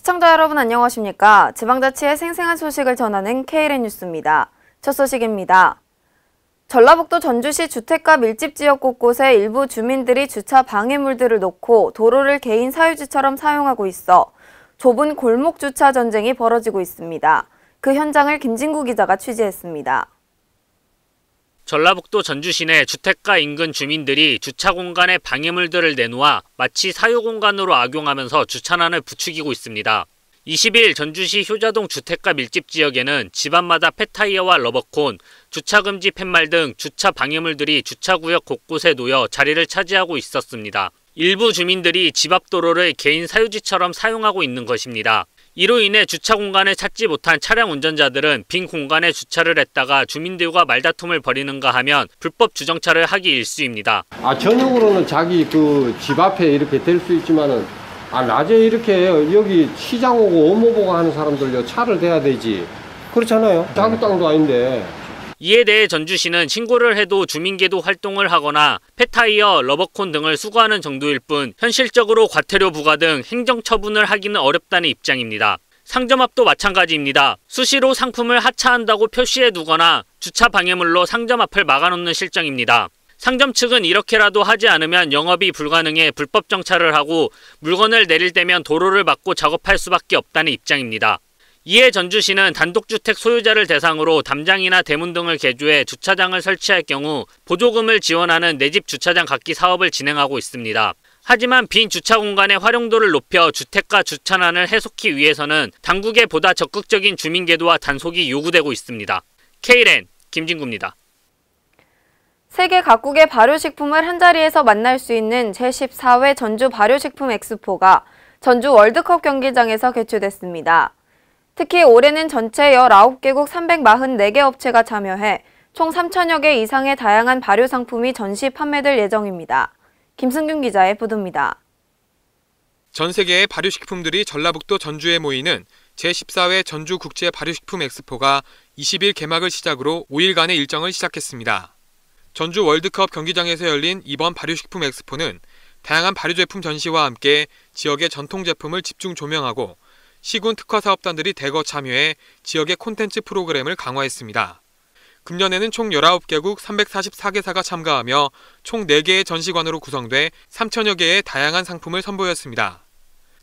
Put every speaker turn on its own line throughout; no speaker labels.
시청자 여러분 안녕하십니까? 지방자치의 생생한 소식을 전하는 KLN 뉴스입니다. 첫 소식입니다. 전라북도 전주시 주택가 밀집 지역 곳곳에 일부 주민들이 주차 방해물들을 놓고 도로를 개인 사유지처럼 사용하고 있어 좁은 골목 주차 전쟁이 벌어지고 있습니다. 그 현장을 김진구 기자가 취재했습니다.
전라북도 전주시 내 주택가 인근 주민들이 주차 공간에 방해물들을 내놓아 마치 사유공간으로 악용하면서 주차난을 부추기고 있습니다. 20일 전주시 효자동 주택가 밀집 지역에는 집안마다 폐타이어와 러버콘, 주차금지 팻말 등 주차 방해물들이 주차구역 곳곳에 놓여 자리를 차지하고 있었습니다. 일부 주민들이 집 앞 도로를 개인 사유지처럼 사용하고 있는 것입니다. 이로 인해 주차 공간을 찾지 못한 차량 운전자들은 빈 공간에 주차를 했다가 주민들과 말다툼을 벌이는가 하면 불법 주정차를 하기 일쑤입니다.
전용으로는 자기 그 집 앞에 이렇게 될 수 있지만은 낮에 이렇게 여기 시장 오고 업무 보고 하는 사람들요 차를 대야 되지. 그렇잖아요. 자기 땅도 아닌데.
이에 대해 전주시는 신고를 해도 주민계도 활동을 하거나 폐타이어, 러버콘 등을 수거하는 정도일 뿐 현실적으로 과태료 부과 등 행정처분을 하기는 어렵다는 입장입니다. 상점 앞도 마찬가지입니다. 수시로 상품을 하차한다고 표시해 두거나 주차 방해물로 상점 앞을 막아놓는 실정입니다. 상점 측은 이렇게라도 하지 않으면 영업이 불가능해 불법 정차를 하고 물건을 내릴 때면 도로를 막고 작업할 수밖에 없다는 입장입니다. 이에 전주시는 단독주택 소유자를 대상으로 담장이나 대문 등을 개조해 주차장을 설치할 경우 보조금을 지원하는 내 집 주차장 갖기 사업을 진행하고 있습니다. 하지만 빈 주차 공간의 활용도를 높여 주택가 주차난을 해소하기 위해서는 당국의 보다 적극적인 주민계도와 단속이 요구되고 있습니다. KLN 김진구입니다.
세계 각국의 발효식품을 한자리에서 만날 수 있는 제14회 전주 발효식품 엑스포가 전주 월드컵 경기장에서 개최됐습니다. 특히 올해는 전체 19개국 344개 업체가 참여해 총 3천여 개 이상의 다양한 발효 상품이 전시 판매될 예정입니다. 김승균 기자의 보도입니다.
전 세계의 발효식품들이 전라북도 전주에 모이는 제14회 전주 국제 발효식품 엑스포가 20일 개막을 시작으로 5일간의 일정을 시작했습니다. 전주 월드컵 경기장에서 열린 이번 발효식품 엑스포는 다양한 발효 제품 전시와 함께 지역의 전통 제품을 집중 조명하고 시군 특화 사업단들이 대거 참여해 지역의 콘텐츠 프로그램을 강화했습니다. 금년에는 총 19개국 344개사가 참가하며 총 4개의 전시관으로 구성돼 3천여 개의 다양한 상품을 선보였습니다.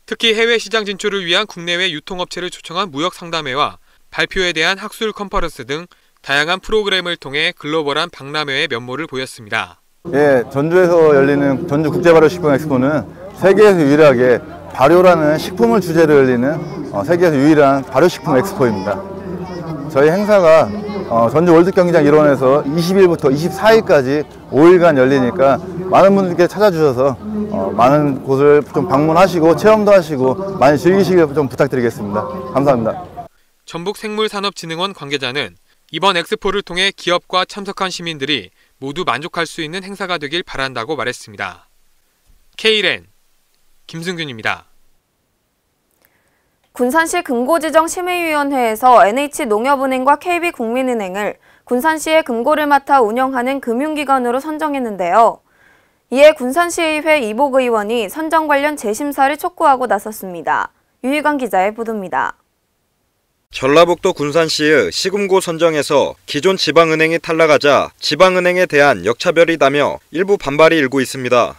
특히 해외 시장 진출을 위한 국내외 유통업체를 초청한 무역 상담회와 발표에 대한 학술 컨퍼런스 등 다양한 프로그램을 통해 글로벌한 박람회의 면모를 보였습니다.
전주에서 열리는 전주 국제발효식품 엑스포는 세계에서 유일하게 발효라는 식품을 주제로 열리는 세계에서 유일한 발효식품 엑스포입니다. 저희 행사가 전주 월드경기장 일원에서 20일부터 24일까지 5일간 열리니까 많은 분들께 찾아주셔서 많은 곳을 좀 방문하시고 체험도 하시고 많이 즐기시길 좀 부탁드리겠습니다. 감사합니다.
전북생물산업진흥원 관계자는 이번 엑스포를 통해 기업과 참석한 시민들이 모두 만족할 수 있는 행사가 되길 바란다고 말했습니다. KLN 김승균입니다.
군산시 금고지정심의위원회에서 NH농협은행과 KB국민은행을 군산시의 금고를 맡아 운영하는 금융기관으로 선정했는데요. 이에 군산시의회 이복 의원이 선정 관련 재심사를 촉구하고 나섰습니다. 유희관 기자의 보도입니다.
전라북도 군산시의 시금고 선정에서 기존 지방은행이 탈락하자 지방은행에 대한 역차별이다며 일부 반발이 일고 있습니다.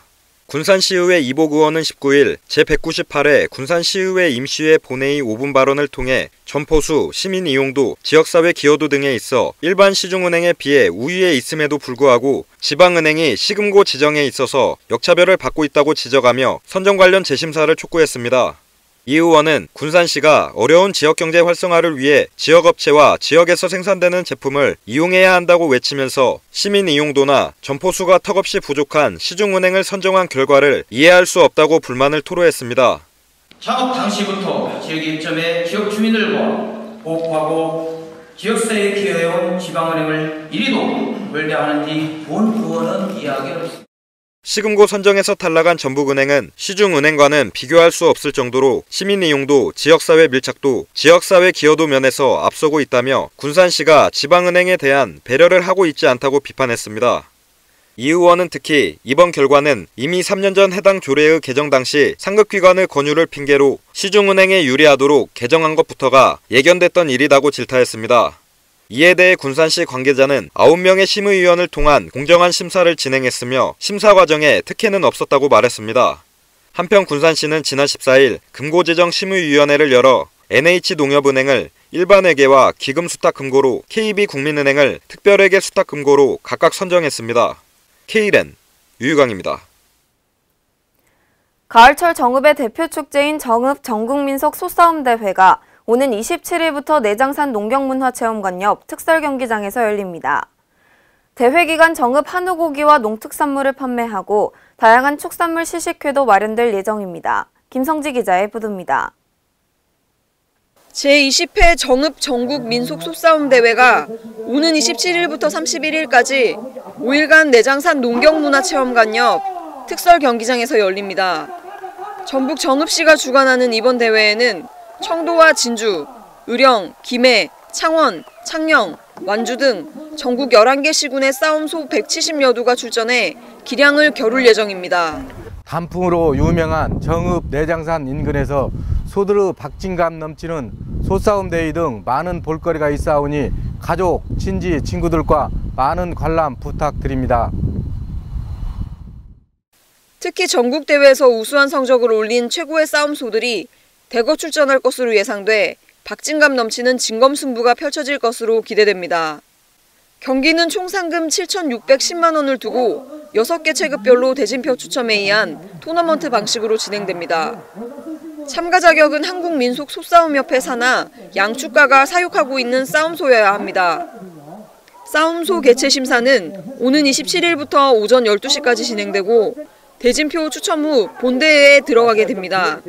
군산시의회 이복 의원은 19일 제198회 군산시의회 임시회 본회의 5분 발언을 통해 점포수, 시민 이용도, 지역사회 기여도 등에 있어 일반 시중은행에 비해 우위에 있음에도 불구하고 지방은행이 시금고 지정에 있어서 역차별을 받고 있다고 지적하며 선정 관련 재심사를 촉구했습니다. 이 의원은 군산시가 어려운 지역경제 활성화를 위해 지역업체와 지역에서 생산되는 제품을 이용해야 한다고 외치면서 시민 이용도나 점포수가 턱없이 부족한 시중은행을 선정한 결과를 이해할 수 없다고 불만을 토로했습니다.
창업 당시부터 지역의 입점에 지역 주민들과 보호하고 지역사회에 기여해온 지방은행을 이리도 멀대하는 데 본 의원은 이해하기 어렵습니다.
시금고 선정에서 탈락한 전북은행은 시중은행과는 비교할 수 없을 정도로 시민 이용도, 지역사회 밀착도, 지역사회 기여도 면에서 앞서고 있다며 군산시가 지방은행에 대한 배려를 하고 있지 않다고 비판했습니다. 이 의원은 특히 이번 결과는 이미 3년 전 해당 조례의 개정 당시 상급기관의 권유를 핑계로 시중은행에 유리하도록 개정한 것부터가 예견됐던 일이라고 질타했습니다. 이에 대해 군산시 관계자는 9명의 심의위원을 통한 공정한 심사를 진행했으며 심사 과정에 특혜는 없었다고 말했습니다. 한편 군산시는 지난 14일 금고재정심의위원회를 열어 NH농협은행을 일반회계와 기금수탁금고로 KB국민은행을 특별회계 수탁금고로 각각 선정했습니다. K랜 유유광입니다.
가을철 정읍의 대표 축제인 정읍 전국민속 소싸움대회가 오는 27일부터 내장산 농경문화체험관 옆 특설경기장에서 열립니다. 대회 기간 정읍 한우고기와 농특산물을 판매하고 다양한 축산물 시식회도 마련될 예정입니다. 김성지 기자의 보도입니다.
제20회 정읍 전국 민속 소싸움 대회가 오는 27일부터 31일까지 5일간 내장산 농경문화체험관 옆 특설 경기장에서 열립니다. 전북 정읍시가 주관하는 이번 대회에는 청도와 진주, 의령, 김해, 창원, 창녕, 완주 등 전국 11개 시군의 싸움소 170여 두가 출전해 기량을 겨룰 예정입니다.
단풍으로 유명한 정읍 내장산 인근에서 소들의 박진감 넘치는 소싸움 대회 등 많은 볼거리가 있사오니 가족, 친지, 친구들과 많은 관람 부탁드립니다.
특히 전국대회에서 우수한 성적을 올린 최고의 싸움소들이 대거 출전할 것으로 예상돼 박진감 넘치는 진검승부가 펼쳐질 것으로 기대됩니다. 경기는 총 상금 7,610만 원을 두고 6개 체급별로 대진표 추첨에 의한 토너먼트 방식으로 진행됩니다. 참가 자격은 한국민속소싸움협회 산하 양축가가 사육하고 있는 싸움소여야 합니다. 싸움소 개최 심사는 오는 27일부터 오전 12시까지 진행되고 대진표 추첨 후 본대회에 들어가게 됩니다.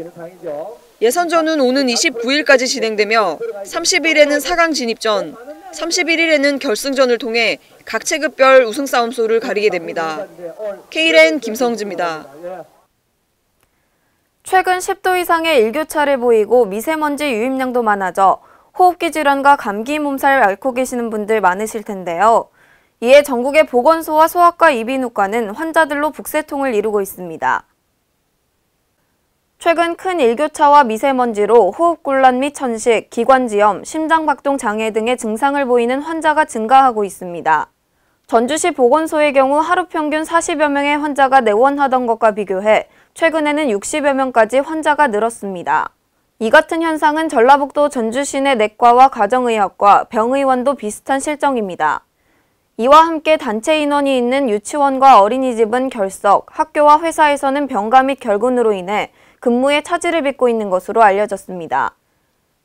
예선전은 오는 29일까지 진행되며 30일에는 4강 진입전, 31일에는 결승전을 통해 각 체급별 우승 싸움소를 가리게 됩니다. K랜 김성지입니다.
최근 10도 이상의 일교차를 보이고 미세먼지 유입량도 많아져 호흡기 질환과 감기 몸살 앓고 계시는 분들 많으실 텐데요. 이에 전국의 보건소와 소아과 이비인후과는 환자들로 북새통을 이루고 있습니다. 최근 큰 일교차와 미세먼지로 호흡곤란 및 천식, 기관지염, 심장박동 장애 등의 증상을 보이는 환자가 증가하고 있습니다. 전주시 보건소의 경우 하루 평균 40여 명의 환자가 내원하던 것과 비교해 최근에는 60여 명까지 환자가 늘었습니다. 이 같은 현상은 전라북도 전주시 내 내과와 가정의학과, 병의원도 비슷한 실정입니다. 이와 함께 단체 인원이 있는 유치원과 어린이집은 결석, 학교와 회사에서는 병가 및 결근으로 인해 근무에 차질을 빚고 있는 것으로 알려졌습니다.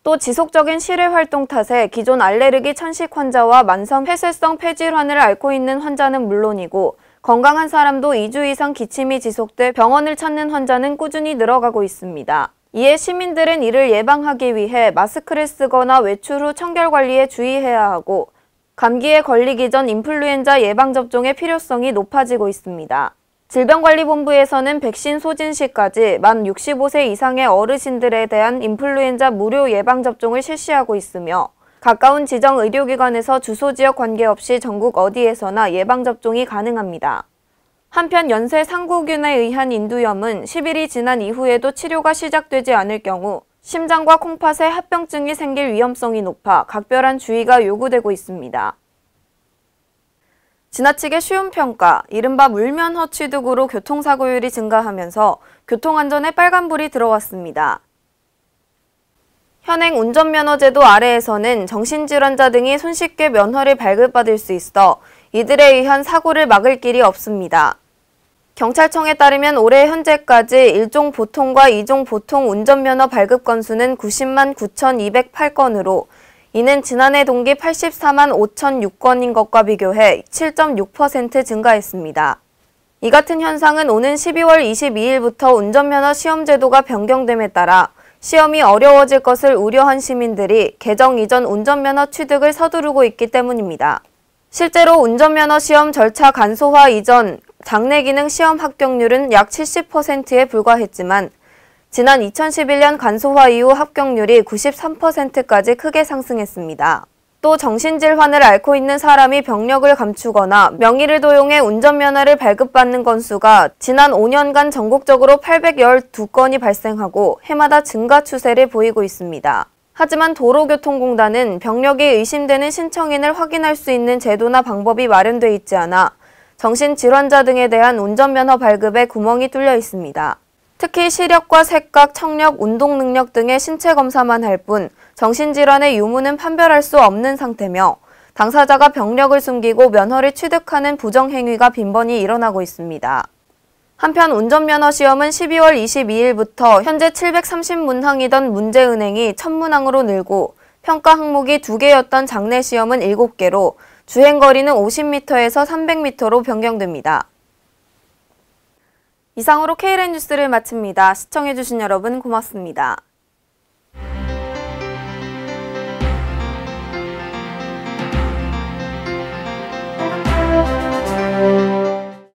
또 지속적인 실외 활동 탓에 기존 알레르기 천식 환자와 만성 폐쇄성 폐질환을 앓고 있는 환자는 물론이고 건강한 사람도 2주 이상 기침이 지속돼 병원을 찾는 환자는 꾸준히 늘어가고 있습니다. 이에 시민들은 이를 예방하기 위해 마스크를 쓰거나 외출 후 청결 관리에 주의해야 하고 감기에 걸리기 전 인플루엔자 예방접종의 필요성이 높아지고 있습니다. 질병관리본부에서는 백신 소진 시까지 만 65세 이상의 어르신들에 대한 인플루엔자 무료 예방접종을 실시하고 있으며 가까운 지정 의료기관에서 주소 지역 관계없이 전국 어디에서나 예방접종이 가능합니다. 한편 연쇄 상구균에 의한 인두염은 10일이 지난 이후에도 치료가 시작되지 않을 경우 심장과 콩팥에 합병증이 생길 위험성이 높아 각별한 주의가 요구되고 있습니다. 지나치게 쉬운 평가, 이른바 물면허 취득으로 교통사고율이 증가하면서 교통안전에 빨간불이 들어왔습니다. 현행 운전면허제도 아래에서는 정신질환자 등이 손쉽게 면허를 발급받을 수 있어 이들에 의한 사고를 막을 길이 없습니다. 경찰청에 따르면 올해 현재까지 1종 보통과 2종 보통 운전면허 발급 건수는 90만 9,208건으로 이는 지난해 동기 84만 5,006건인 것과 비교해 7.6% 증가했습니다. 이 같은 현상은 오는 12월 22일부터 운전면허 시험제도가 변경됨에 따라 시험이 어려워질 것을 우려한 시민들이 개정 이전 운전면허 취득을 서두르고 있기 때문입니다. 실제로 운전면허 시험 절차 간소화 이전 장내 기능 시험 합격률은 약 70%에 불과했지만 지난 2011년 간소화 이후 합격률이 93%까지 크게 상승했습니다. 또 정신질환을 앓고 있는 사람이 병력을 감추거나 명의를 도용해 운전면허를 발급받는 건수가 지난 5년간 전국적으로 812건이 발생하고 해마다 증가 추세를 보이고 있습니다. 하지만 도로교통공단은 병력이 의심되는 신청인을 확인할 수 있는 제도나 방법이 마련돼 있지 않아 정신질환자 등에 대한 운전면허 발급에 구멍이 뚫려 있습니다. 특히 시력과 색각, 청력, 운동 능력 등의 신체 검사만 할 뿐 정신질환의 유무는 판별할 수 없는 상태며 당사자가 병력을 숨기고 면허를 취득하는 부정행위가 빈번히 일어나고 있습니다. 한편 운전면허 시험은 12월 22일부터 현재 730문항이던 문제은행이 1000문항으로 늘고 평가 항목이 2개였던 장내 시험은 7개로 주행거리는 50m에서 300m로 변경됩니다. 이상으로 KLN 뉴스를 마칩니다. 시청해주신 여러분 고맙습니다.